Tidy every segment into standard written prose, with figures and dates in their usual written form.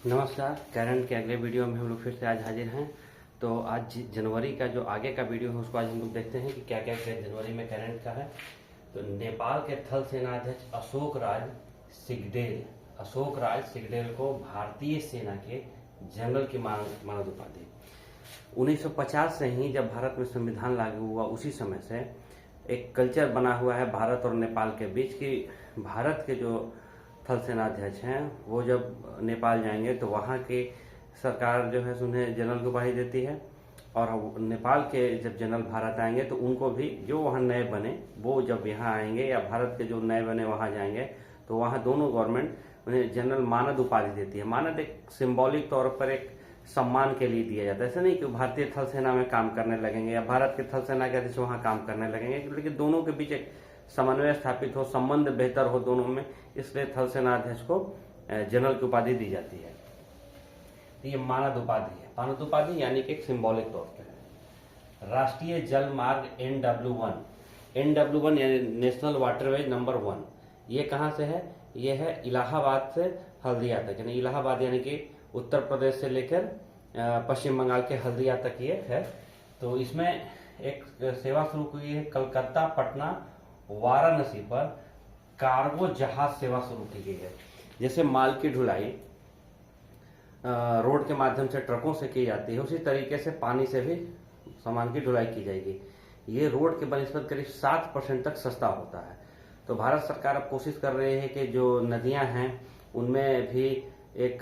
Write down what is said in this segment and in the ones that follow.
नमस्कार। कैरन के अगले वीडियो में हम लोग फिर से आज हाजिर हैं। तो आज जनवरी का जो आगे का वीडियो है उसको आज हम लोग देखते हैं कि क्या क्या क्या जनवरी में कैरन का है। तो नेपाल के थल सेनाध्यक्ष अशोक राज सिगडेल को भारतीय सेना के जनरल की मानद उपाधि 1950 से ही जब भारत में संविधान लागू हुआ उसी समय से एक कल्चर बना हुआ है भारत और नेपाल के बीच कि भारत के जो थल सेनाध्यक्ष हैं वो जब नेपाल जाएंगे तो वहाँ की सरकार जो है उन्हें जनरल की उपाधि देती है, और नेपाल के जब जनरल भारत आएंगे तो उनको भी जो वहाँ नए बने वो जब यहाँ आएंगे या भारत के जो नए बने वहाँ जाएंगे तो वहाँ दोनों गवर्नमेंट उन्हें जनरल मानद उपाधि देती है। मानद एक सिंबॉलिक तौर पर एक सम्मान के लिए दिया जाता है। ऐसा नहीं कि भारतीय थल सेना में काम करने लगेंगे या भारत के थल सेना के अध्यक्ष वहाँ काम करने लगेंगे, लेकिन दोनों के बीच एक समन्वय स्थापित हो, संबंध बेहतर हो दोनों में, इसलिए थल सेनाध्यक्ष को जनरल की उपाधि दी जाती है। तो ये मानद उपाधि है। मानद उपाधि यानी कि एक सिंबॉलिक तौर पर है। राष्ट्रीय जल मार्ग NW1 यानी नेशनल वाटरवेज नंबर 1, ये कहाँ से है? ये है इलाहाबाद से हल्दिया तक, यानी इलाहाबाद यानी कि उत्तर प्रदेश से लेकर पश्चिम बंगाल के हल्दिया तक ये है। तो इसमें एक सेवा शुरू हुई है कलकत्ता, पटना, वाराणसी पर कार्गो जहाज सेवा शुरू की गई है। जैसे माल की ढुलाई रोड के माध्यम से ट्रकों से की जाती है, उसी तरीके से पानी से भी सामान की ढुलाई की जाएगी। ये रोड के बनिस्बत करीब 7% तक सस्ता होता है। तो भारत सरकार अब कोशिश कर रही है कि जो नदियां हैं उनमें भी एक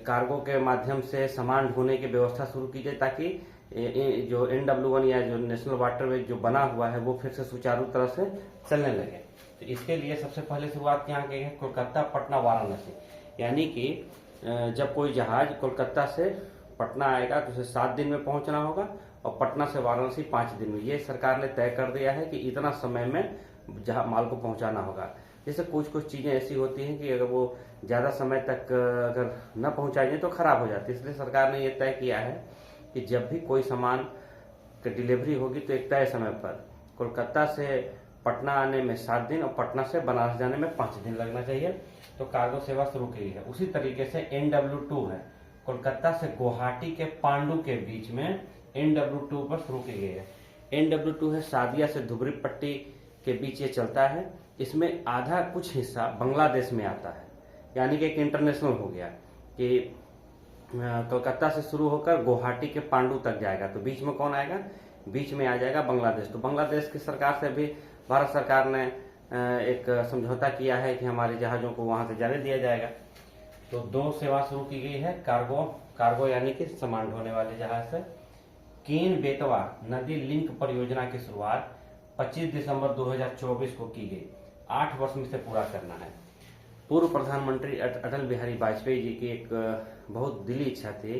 कार्गो के माध्यम से सामान ढोने की व्यवस्था शुरू की जाए, ताकि जो NW1 या जो नेशनल वाटरवे जो बना हुआ है वो फिर से सुचारू तरह से चलने लगे। तो इसके लिए सबसे पहले शुरुआत यहाँ की है कोलकाता, पटना, वाराणसी, यानी कि जब कोई जहाज कोलकाता से पटना आएगा तो उसे 7 दिन में पहुंचना होगा और पटना से वाराणसी 5 दिन में। ये सरकार ने तय कर दिया है कि इतना समय में जहां माल को पहुंचाना होगा। जैसे कुछ चीजें ऐसी होती हैं कि अगर वो ज्यादा समय तक अगर न पहुंचाई जाए तो खराब हो जाती है, इसलिए सरकार ने ये तय किया है कि जब भी कोई सामान की डिलीवरी होगी तो एक तय समय पर कोलकाता से पटना आने में 7 दिन और पटना से बनारस जाने में 5 दिन लगना चाहिए। तो कार्गो सेवा शुरू की है। उसी तरीके से NW2 है, कोलकाता से गुवाहाटी के पांडु के बीच में NW2 पर शुरू की गई है। NW2 है सादिया से धुबरी पट्टी के बीच ये चलता है। इसमें आधा कुछ हिस्सा बांग्लादेश में आता है, यानी कि एक इंटरनेशनल हो गया कि कोलकाता से शुरू होकर गुवाहाटी के पांडु तक जाएगा। तो बीच में कौन आएगा? बीच में आ जाएगा बांग्लादेश। तो बांग्लादेश की सरकार से भी भारत सरकार ने एक समझौता किया है कि हमारे जहाजों को वहां से जाने दिया जाएगा। तो 2 सेवा शुरू की गई है कार्गो यानी कि सामान ढोने वाले जहाज से। केन बेतवा नदी लिंक परियोजना की शुरुआत 25 दिसंबर 2024 को की गई। 8 वर्ष में इसे पूरा करना है। पूर्व प्रधानमंत्री अटल बिहारी वाजपेयी जी की एक बहुत दिली इच्छा थी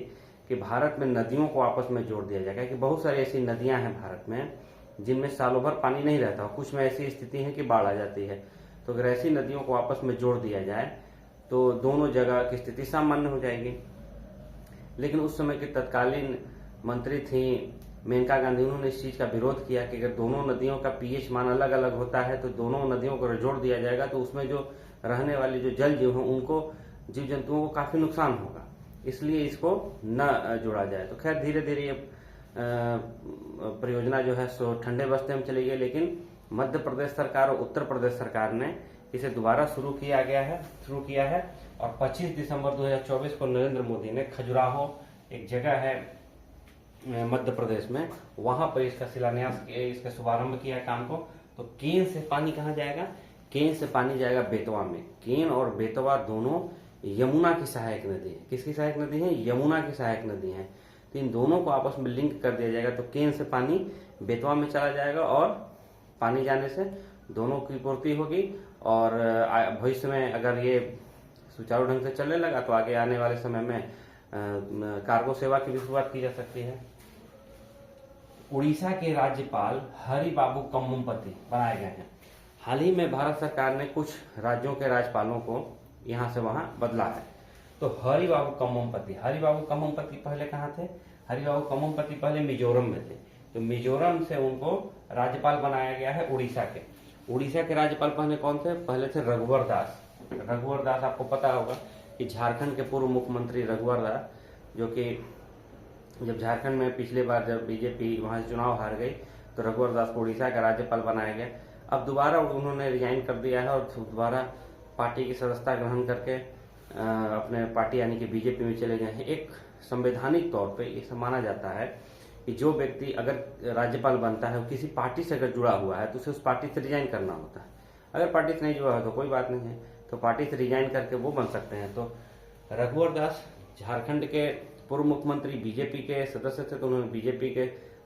कि भारत में नदियों को आपस में जोड़ दिया जाएगा, कि बहुत सारी ऐसी नदियां हैं भारत में जिनमें सालों भर पानी नहीं रहता, कुछ में ऐसी स्थिति है कि बाढ़ आ जाती है। तो अगर ऐसी नदियों को आपस में जोड़ दिया जाए तो दोनों जगह की स्थिति सामान्य हो जाएगी। लेकिन उस समय की तत्कालीन मंत्री थी मेनका गांधी, उन्होंने इस चीज का विरोध किया कि अगर दोनों नदियों का pH मान अलग अलग होता है तो दोनों नदियों को जोड़ दिया जाएगा तो उसमें जो रहने वाले जो जल जीव हैं उनको, जीव जंतुओं को काफी नुकसान होगा, इसलिए इसको न जोड़ा जाए। तो खैर धीरे धीरे ये परियोजना जो है सो ठंडे बस्ते में चली गई, लेकिन मध्य प्रदेश सरकार और उत्तर प्रदेश सरकार ने इसे दोबारा शुरू किया है। और 25 दिसंबर 2024 को नरेंद्र मोदी ने खजुराहो एक जगह है मध्य प्रदेश में, वहां पर इसका शिलान्यास किया, इसका शुभारंभ किया काम को। तो केन से पानी कहाँ जाएगा? केन से पानी जाएगा बेतवा में। केन और बेतवा दोनों यमुना की सहायक नदी है। किसकी सहायक नदी है? यमुना की सहायक नदी है। तो इन दोनों को आपस में लिंक कर दिया जाएगा। तो केन से पानी बेतवा में चला जाएगा और पानी जाने से दोनों की पूर्ति होगी। और भविष्य में अगर ये सुचारू ढंग से चलने लगा तो आगे आने वाले समय में कार्गो सेवा की भी शुरुआत की जा सकती है। उड़ीसा के राज्यपाल हरि बाबू कम्मुपति बनाए गए हैं। हाल ही में भारत सरकार ने कुछ राज्यों के राज्यपालों को यहाँ से वहां बदला है। तो हरि बाबू कम्मुपति पहले कहाँ थे? हरि बाबू कम्मुपति पहले मिजोरम में थे। तो मिजोरम से उनको राज्यपाल बनाया गया है उड़ीसा के। उड़ीसा के राज्यपाल पहले कौन थे? पहले थे रघुवर दास। रघुवर दास, आपको पता होगा कि झारखंड के पूर्व मुख्यमंत्री रघुवर दास, जो कि जब झारखंड में पिछले बार जब बीजेपी वहां से चुनाव हार गई तो रघुवर दास को उड़ीसा का राज्यपाल बनाया गया। अब दोबारा उन्होंने रिजाइन कर दिया है और दोबारा पार्टी की सदस्यता ग्रहण करके अपने पार्टी यानी कि बीजेपी में चले गए हैं। एक संवैधानिक तौर पे ये माना जाता है कि जो व्यक्ति अगर राज्यपाल बनता है वो किसी पार्टी से अगर जुड़ा हुआ है तो उसे उस पार्टी से रिजाइन करना होता है। अगर पार्टी से नहीं जुड़ा है तो कोई बात नहीं है, तो पार्टी से रिजाइन करके वो बन सकते हैं। तो रघुवर दास झारखंड के पूर्व मुख्यमंत्री बीजेपी के सदस्य थे, तो उन्होंने बीजेपी के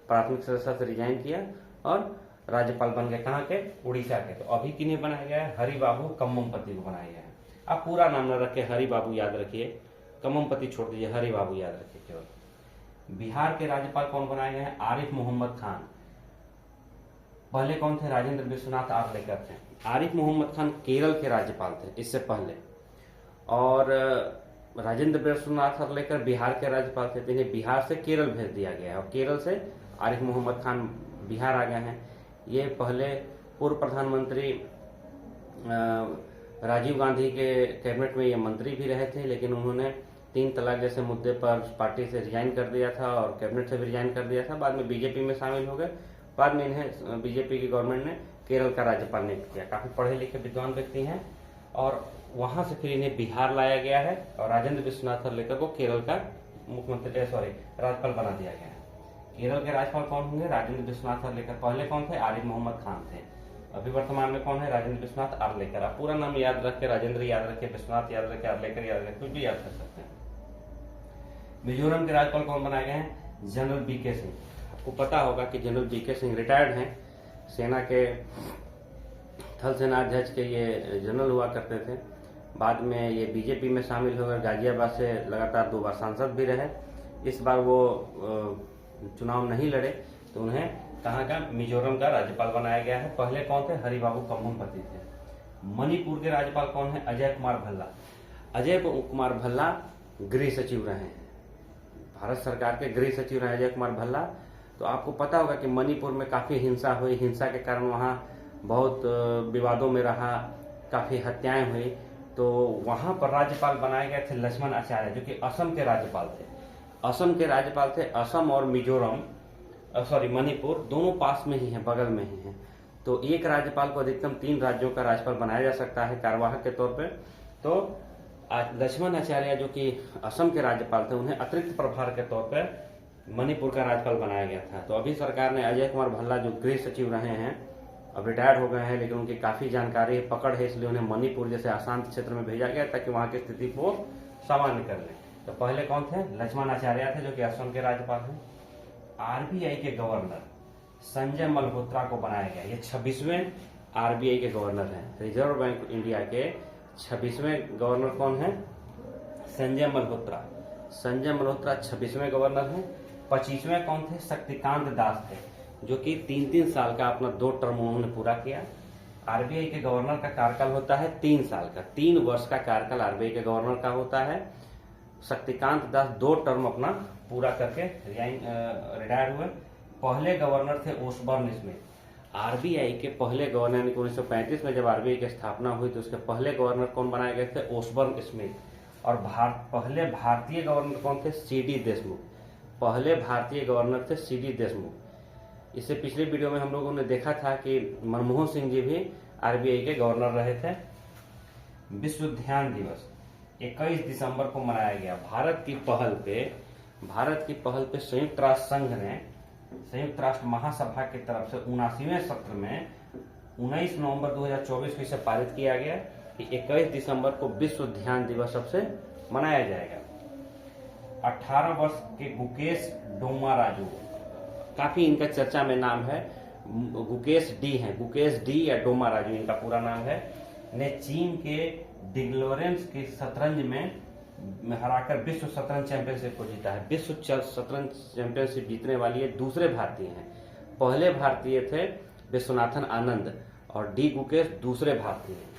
प्राथमिक सदस्य से रिजाइन किया और राज्यपाल बन गए। कहाँ के? उड़ीसा के। तो अभी किन्हें बनाया गया है? हरिबाबू कम्ममपति को बनाया गया है। आप पूरा नाम न रखे, हरिबाबू याद रखिए, कम्ममपति छोड़ दीजिए, हरिबाबू याद रखिए केवल। बिहार के राज्यपाल कौन बनाए गए हैं? आरिफ मोहम्मद खान। पहले कौन थे? राजेंद्र विश्वनाथ आर्लेकर थे। आरिफ मोहम्मद खान केरल के राज्यपाल थे इससे पहले, और राजेंद्र विश्वनाथ आर्लेकर बिहार के राज्यपाल थे। इन्हें बिहार से केरल भेज दिया गया है और केरल से आरिफ मोहम्मद खान बिहार आ गए हैं। ये पहले पूर्व प्रधानमंत्री राजीव गांधी के कैबिनेट में ये मंत्री भी रहे थे, लेकिन उन्होंने 3 तलाक जैसे मुद्दे पर पार्टी से रिजाइन कर दिया था और कैबिनेट से भी रिजाइन कर दिया था। बाद में बीजेपी में शामिल हो गए। बाद में इन्हें बीजेपी की गवर्नमेंट ने केरल का राज्यपाल नियुक्त किया। काफी पढ़े लिखे विद्वान व्यक्ति हैं और वहां से फिर इन्हें बिहार लाया गया है और राजेंद्र विश्वनाथ आर्लेकर को केरल का राज्यपाल बना दिया गया है। केरल के राज्यपाल कौन होंगे? राजेंद्र विश्वनाथ आर्लेकर। पहले कौन थे? आरिफ मोहम्मद खान थे। अभी वर्तमान में कौन है? राजेंद्र विश्वनाथ आर्लेकर। आप पूरा नाम याद रख के, राजेंद्र याद रखे, विश्वनाथ याद रखे, आर्लेकर याद रखे, कुछ भी याद कर सकते हैं। मिजोरम के राज्यपाल कौन बनाए गए हैं? General BK Singh. आपको पता होगा कि जनरल बीके सिंह रिटायर्ड हैं, सेना के थल सेना अध्यक्ष के ये जनरल हुआ करते थे। बाद में ये बीजेपी में शामिल हो गए। गाजियाबाद से लगातार 2 बार सांसद भी रहे। इस बार वो चुनाव नहीं लड़े, तो उन्हें कहाँ का? मिजोरम का राज्यपाल बनाया गया है। पहले कौन थे? हरिबाबू कम्ममपति थे। मणिपुर के राज्यपाल कौन है? अजय कुमार भल्ला। अजय कुमार भल्ला गृह सचिव रहे हैं, भारत सरकार के गृह सचिव रहे अजय कुमार भल्ला। तो आपको पता होगा कि मणिपुर में काफी हिंसा हुई, हिंसा के कारण वहाँ बहुत विवादों में रहा, काफी हत्याएं हुई। तो वहां पर राज्यपाल बनाए गए थे लक्ष्मण आचार्य, जो कि असम के राज्यपाल थे। असम के राज्यपाल थे। असम और मणिपुर दोनों पास में ही हैं, बगल में ही हैं। तो एक राज्यपाल को अधिकतम 3 राज्यों का राज्यपाल बनाया जा सकता है कार्यवाहक के तौर पे। तो लक्ष्मण आचार्य जो कि असम के राज्यपाल थे, उन्हें अतिरिक्त प्रभार के तौर पर मणिपुर का राज्यपाल बनाया गया था। तो अभी सरकार ने अजय कुमार भल्ला जो गृह सचिव रहे हैं, अब रिटायर्ड हो गए हैं, लेकिन उनकी काफी जानकारी पकड़ है, इसलिए उन्हें मणिपुर जैसे अशांत क्षेत्र में भेजा गया ताकि वहां की स्थिति को सामान्य कर लें। तो पहले कौन थे? लक्ष्मण आचार्य थे, जो कि असम के राज्यपाल हैं। आरबीआई के गवर्नर संजय मल्होत्रा को बनाया गया। ये 26वें आरबीआई के गवर्नर हैं। रिजर्व बैंक इंडिया के 26वें गवर्नर कौन है? संजय मल्होत्रा। संजय मल्होत्रा 26वें गवर्नर हैं। 25वें कौन थे? शक्तिकांत दास थे, जो कि 3-3 साल का अपना 2 टर्म उन्होंने पूरा किया। आरबीआई के गवर्नर का कार्यकाल होता है 3 साल का, 3 वर्ष का कार्यकाल आरबीआई के गवर्नर का होता है। शक्तिकांत दास 2 टर्म अपना पूरा करके रिटायर हुए। पहले गवर्नर थे ओसबर्न स्मिथ। आरबीआई के पहले गवर्नर यानी 1935 में जब आरबीआई की स्थापना हुई तो उसके पहले गवर्नर कौन बनाए गए थे? ओसबर्न स्मिथ। और पहले भारतीय गवर्नर कौन थे? सीडी देशमुख। पहले भारतीय गवर्नर थे सीडी देशमुख। इससे पिछले वीडियो में हम लोगों ने देखा था कि मनमोहन सिंह जी भी आरबीआई के गवर्नर रहे थे। विश्व ध्यान दिवस 21 दिसंबर को मनाया गया। भारत की पहल पे संयुक्त राष्ट्र संघ ने संयुक्त राष्ट्र महासभा की तरफ से 79वें सत्र में 19 नवंबर 2024 को इसे पारित किया गया कि 21 दिसंबर को विश्व ध्यान दिवस सबसे मनाया जाएगा। 18 वर्ष के गुकेश डोमाराजू, काफी इनका चर्चा में नाम है, गुकेश डी या डोमाराजू इनका पूरा नाम है, ने चीन के डिग्लोरेंस की शतरंज में हराकर विश्व शतरंज चैंपियनशिप को जीता है। विश्व शतरंज चैंपियनशिप जीतने वाली ये दूसरे भारतीय हैं। पहले भारतीय थे विश्वनाथन आनंद और डी गुकेश दूसरे भारतीय हैं।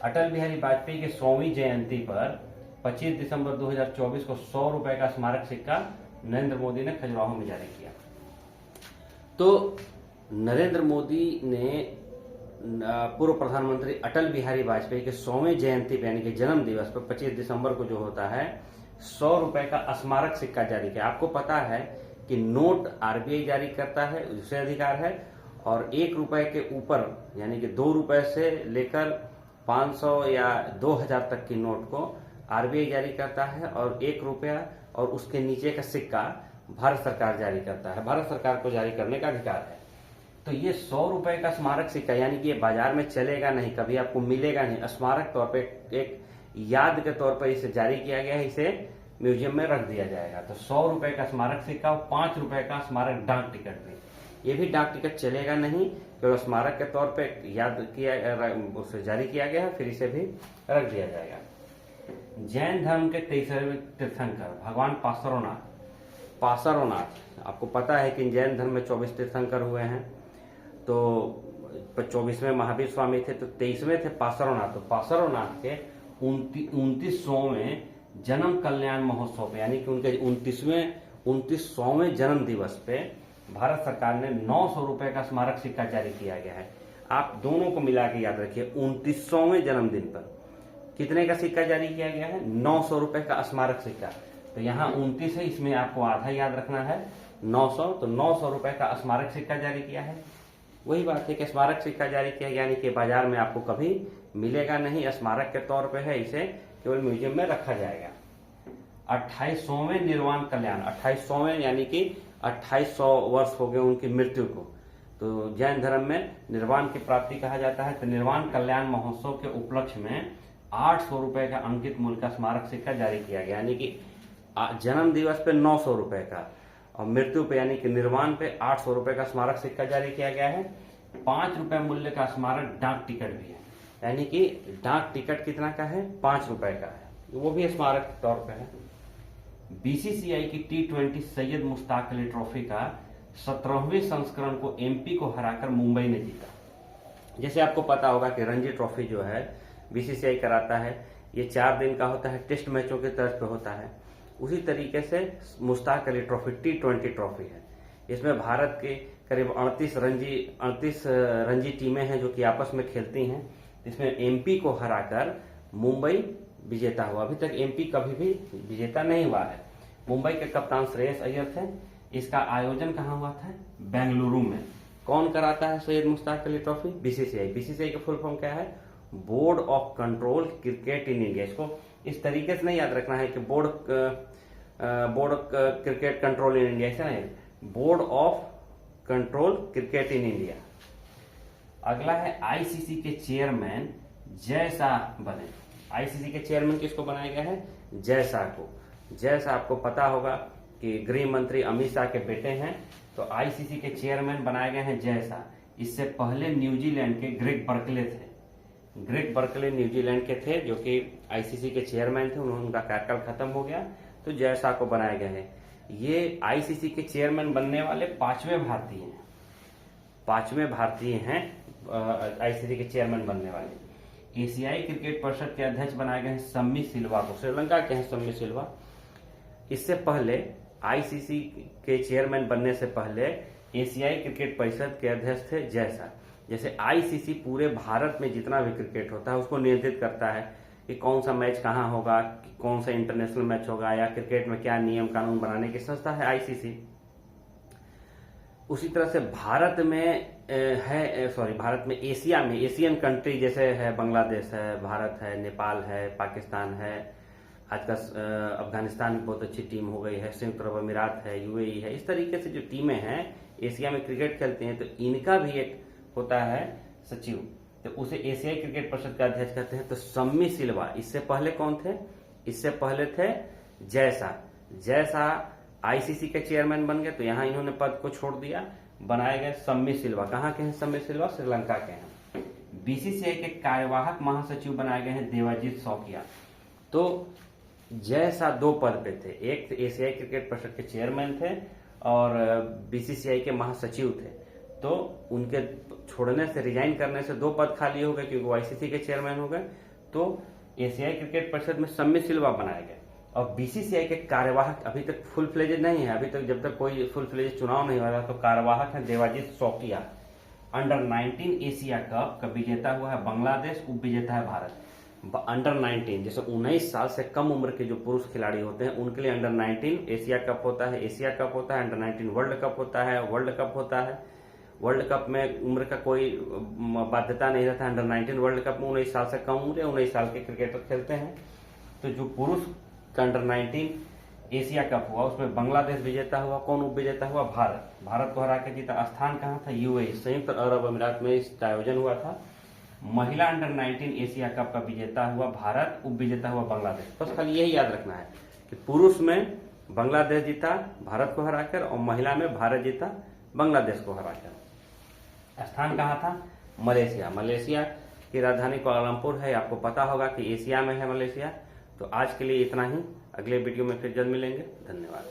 अटल बिहारी वाजपेयी की 100वीं जयंती पर 25 दिसंबर 2024 को 100 रुपए का स्मारक सिक्का नरेंद्र मोदी ने खजुराहो में जारी किया। तो नरेंद्र मोदी ने पूर्व प्रधानमंत्री अटल बिहारी वाजपेयी के 100वें जयंती पे यानी कि जन्म दिवस पर 25 दिसंबर को जो होता है 100 रुपए का स्मारक सिक्का जारी किया। आपको पता है कि नोट आरबीआई जारी करता है, उसे अधिकार है, और 1 रुपए के ऊपर यानी कि 2 रुपए से लेकर 500 या 2000 तक की नोट को आरबीआई जारी करता है, और 1 रुपया और उसके नीचे का सिक्का भारत सरकार जारी करता है। भारत सरकार को जारी करने का अधिकार है। तो ये 100 रुपए का स्मारक सिक्का यानी कि ये बाजार में चलेगा नहीं, कभी आपको मिलेगा नहीं, स्मारक तौर पे एक याद के तौर पर इसे जारी किया गया है, इसे म्यूजियम में रख दिया जाएगा। तो 100 रुपए का स्मारक सिक्का और 5 रुपए का स्मारक डाक टिकट भी, ये भी डाक टिकट चलेगा नहीं, केवल स्मारक के तौर पे याद किया, उसे जारी किया गया है, फिर इसे भी रख दिया जाएगा। जैन धर्म के 23वें तीर्थंकर भगवान पासरोनाथ, आपको पता है कि जैन धर्म में 24 तीर्थंकर हुए हैं, तो 24वें महावीर स्वामी थे, तो 23वें थे पासरोनाथ। तो पासरोनाथ के 29वें जन्म कल्याण महोत्सव पे यानी कि उनके 29वें जन्म दिवस पे भारत सरकार ने 900 रुपए का स्मारक सिक्का जारी किया गया है। आप दोनों को मिला के याद रखिए, 29वें जन्मदिन पर कितने का सिक्का जारी किया गया है? 900 रुपए का स्मारक सिक्का। तो यहाँ 29 है, इसमें आपको आधा याद रखना है 900, तो 900 रुपए का स्मारक सिक्का जारी किया है। वही बात है कि स्मारक सिक्का जारी किया यानी कि बाजार में आपको कभी मिलेगा नहीं, स्मारक के तौर पे है, इसे केवल म्यूजियम में रखा जाएगा। 28वें निर्वाण कल्याण, 28वें यानी कि 2800 वर्ष हो गए उनकी मृत्यु को, तो जैन धर्म में निर्वाण की प्राप्ति कहा जाता है। तो निर्वाण कल्याण महोत्सव के उपलक्ष्य में 800 रुपए का अंकित मूल्य का स्मारक सिक्का जारी किया गया, यानी कि जन्म दिवस पे 900 रुपए का और मृत्यु पे यानी कि निर्वाण पे 800 रुपए का स्मारक सिक्का जारी किया गया है। 5 रुपए मूल्य का स्मारक डाक टिकट भी है, यानी कि डाक टिकट कितना का है? 5 रुपए का है, वो भी स्मारक तौर पे है। बीसीसीआई की T20 सैयद मुश्ताक अली ट्रॉफी का 17वें संस्करण को एमपी को हराकर मुंबई ने जीता। जैसे आपको पता होगा कि रणजी ट्रॉफी जो है बीसीसीआई कराता है, ये 4 दिन का होता है, टेस्ट मैचों के तर्ज पे होता है। उसी तरीके से Mushtaq Ali trophy T20 trophy है। इसमें भारत के करीब 38 रणजी टीमें हैं जो कि आपस में खेलती हैं। इसमें एमपी को हराकर मुंबई विजेता हुआ। अभी तक एमपी कभी भी विजेता नहीं हुआ है। मुंबई के कप्तान श्रेयस अय्यर थे। इसका आयोजन कहाँ हुआ था? बेंगलुरु में। कौन कराता है Syed Mushtaq Ali trophy? BCCI. BCCI का फुल फॉर्म क्या है? Board of control cricket in India. इसको इस तरीके से नहीं याद रखना है कि board cricket control in India, ऐसा नहीं, board of control cricket in India. अगला है आईसीसी के चेयरमैन जय शाह बने। आईसीसी के चेयरमैन किसको बनाया गया है? जय शाह को। जय शाह आपको पता होगा कि गृह मंत्री अमित शाह के बेटे हैं, तो आईसीसी के चेयरमैन बनाए गए हैं जय शाह। इससे पहले न्यूजीलैंड के ग्रेग बर्कले थे। ग्रेग बर्कले न्यूजीलैंड के थे जो कि आईसीसी के चेयरमैन थे, उनका कार्यकाल खत्म हो गया, तो जय शाह को बनाया गया है। ये आईसीसी के चेयरमैन बनने वाले 5वें भारतीय हैं। 5वें भारतीय हैं आईसीसी के चेयरमैन बनने वाले। एशियाई क्रिकेट परिषद के अध्यक्ष बनाए गए हैं सम्मी सिल्वा को। श्रीलंका के हैं सम्मी सिल्वा। इससे पहले आईसीसी के चेयरमैन बनने से पहले एशियाई क्रिकेट परिषद के अध्यक्ष थे जय शाह। जैसे आईसीसी पूरे भारत में जितना भी क्रिकेट होता है उसको नियंत्रित करता है कि कौन सा मैच कहाँ होगा, कौन सा इंटरनेशनल मैच होगा, या क्रिकेट में क्या नियम कानून बनाने की संस्था है आईसीसी। उसी तरह से भारत में एशिया में एशियन कंट्री जैसे है बांग्लादेश है, भारत है, नेपाल है, पाकिस्तान है, आजकल अफगानिस्तान में बहुत अच्छी टीम हो गई है, संयुक्त अरब अमीरात है, यूएई है। इस तरीके से जो टीमें हैं एशिया में क्रिकेट खेलती हैं, तो इनका भी एक होता है सचिव, तो उसे एशियाई क्रिकेट परिषद का अध्यक्ष कहते हैं। तो सम्मी सिल्वा, इससे पहले कौन थे? इससे पहले थे जय शाह। जय शाह आईसीसी के चेयरमैन बन गए, तो यहाँ इन्होंने पद को छोड़ दिया, बनाए गए सम्मी सिल्वा। कहाँ के हैं सम्मी सिल्वा? श्रीलंका के हैं। बीसीसीआई के कार्यवाहक महासचिव बनाए गए हैं देवाजीत सौकिया। तो जय शाह 2 पद पे थे, एक एशियाई क्रिकेट परिषद के चेयरमैन थे और बीसीसीआई के महासचिव थे। तो उनके छोड़ने से, रिजाइन करने से 2 पद खाली हो गए क्योंकि वो आईसीसी के चेयरमैन हो गए। तो एशियाई क्रिकेट परिषद में सम्मी सिल्वा बनाए गए और बीसीसीआई के कार्यवाहक अभी तक फुल फ्लेजेड नहीं है। अभी तक जब तक कोई फुल फ्लेजेड चुनाव नहीं हो रहा, तो कार्यवाहक है देवाजीत सौकिया। अंडर 19 एशिया कप का विजेता हुआ है बांग्लादेश, उप विजेता है भारत। अंडर 19 जैसे 19 साल से कम उम्र के जो पुरुष खिलाड़ी होते हैं उनके लिए अंडर 19 एशिया कप होता है, एशिया कप होता है, अंडर 19 वर्ल्ड कप होता है, वर्ल्ड कप होता है। वर्ल्ड कप में उम्र का कोई बाध्यता नहीं रहता। अंडर 19 वर्ल्ड कप में 19 साल से कम उम्र, 19 साल के क्रिकेटर खेलते हैं। तो जो पुरुष का अंडर 19 एशिया कप हुआ उसमें बांग्लादेश विजेता हुआ। कौन उप विजेता हुआ? भारत। भारत को हरा के जीता। स्थान कहाँ था? यूएई, संयुक्त अरब अमीरात में इसका आयोजन हुआ था। महिला अंडर 19 एशिया कप का विजेता हुआ भारत, उप विजेता हुआ बांग्लादेश। बस खाली यही याद रखना है कि पुरुष में बांग्लादेश जीता भारत को हराकर, और महिला में भारत जीता बांग्लादेश को हराकर। स्थान कहाँ था? मलेशिया। मलेशिया की राजधानी कुआलालंपुर है। आपको पता होगा कि एशिया में है मलेशिया। तो आज के लिए इतना ही। अगले वीडियो में फिर जल्द मिलेंगे। धन्यवाद।